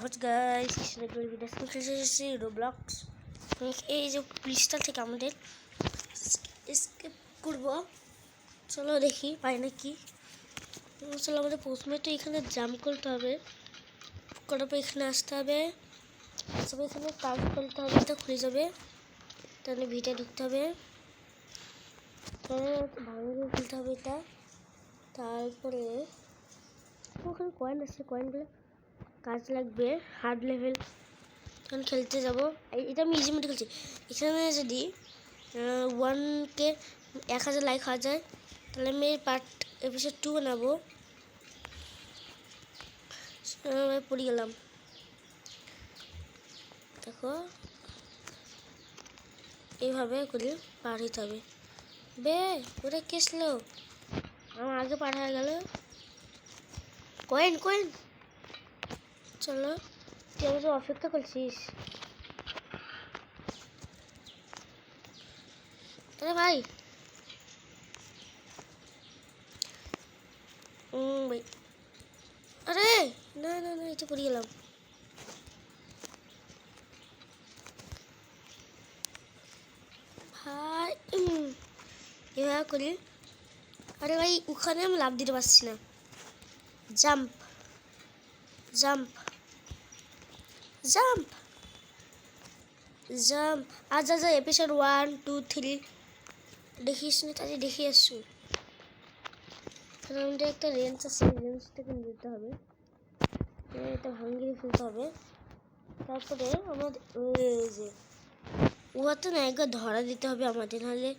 what's guys, Roblox এই যে প্লিজটা থেকে আমাদের স্কিপ করব। চলো দেখি পাই নাকি। চলো আমাদের প্রথমে তো এখানে জাম্প করতে হবে, করার পর এখানে আসতে হবে, সব এখানে কাজ করতে হবে, এটা খুলে যাবে, তাহলে ভিটা ঢুকতে হবে, ভাঙিয়ে খুলতে হবে এটা। তারপরে ওখানে কয়েন আছে, কয়েনগুলো কাজ লাগবে, হার্ড লেভেল তখন খেলতে যাব। এটা আমি ইজি মোডে খেলছি। এখানে যদি 1K 1000 লাইক হওয়া যায় তাহলে আমি পার্ট এপিসোড 2 বানাবো। পড়ে গেলাম, দেখো এইভাবে করে পার হইতে হবে। বে ওটা কেসলো আমার আগে পার হয়ে গেল। কয়েন কয়েন, চলো তুই আমাকে অপেক্ষা করছিস। আরে ভাই ভাই, আরে না না না, এটা পড়ে গেলাম। ভাই এভাবে করি। আরে ভাই ওখানে আমি লাভ দিতে পারছি না। Jump jump jump jump. আজ আজ এপিসোড 1 2 3 দেখিস না, তাহলে দেখে আসছো। আমাদের একটা রেঞ্জ আছে, রেঞ্জটাকে নিতে হবে, এটা ভাঙিয়ে ফেলতে হবে। তারপরে আমাদের ওই যে উহাতে না একবার ধরা দিতে হবে আমাদের, নাহলে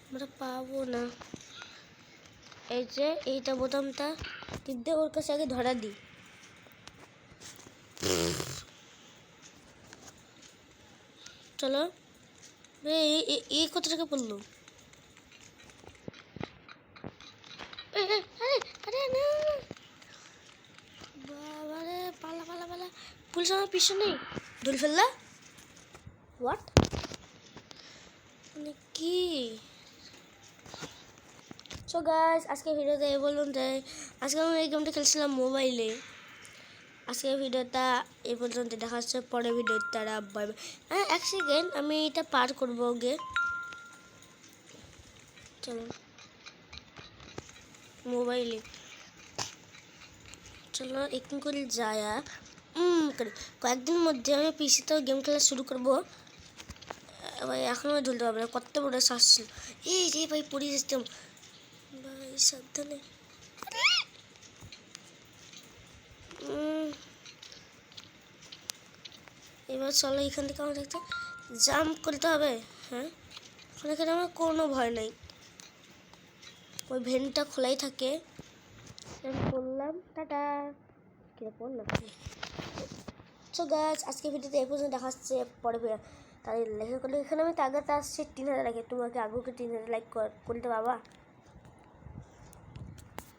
আমরা পাবো না। এই যে এইটা বোতামটা টিপতে ওর কাছে আগে ধরা দিই। চলো এই কত টাকা পড়লো? আরে না বাবারে, পালা পালা পালা, পুলিশ আমার পিছনে ধরে ফেললা। হোয়াট মানে কি? সো গাইস আজকে ভিডিওতে বলুন যে আজকে আমি এই গেমটা খেলছিলাম মোবাইলে। আজকের ভিডিওটা এই পর্যন্ত, দেখা হচ্ছে পরের ভিডিও। তারা বাই বাই। হ্যাঁ এক সেকেন্ড, আমি এটা পার করবো আগে। চলো মোবাইলে, চলো একটু করে যায়। কয়েকদিনের মধ্যে আমি পিসিতেও গেম খেলা শুরু করবো। ভাই এখনও ধরতে পারবে না, কত বড় শ্বাস ছিল। এই রে ভাই পড়ে যেতাম ভাই, সাবধানে। এবার চলো এখান থেকে আমার একটা জাম্প করতে হবে। হ্যাঁ এখানে আমার কোনো ভয় নাই, ওই ভেন্টটা খোলাই থাকে। আমি করলাম, টাটা। কিরকম না সো গাছ আজকে ভিডিওতে এই পর্যন্ত, দেখা হচ্ছে পরে। তাই লেখা করলে এখানে আমি টার্গেট আসছে 3000 লাইক। তোমাকে আগুকে 3000 লাইক করতে বাবা।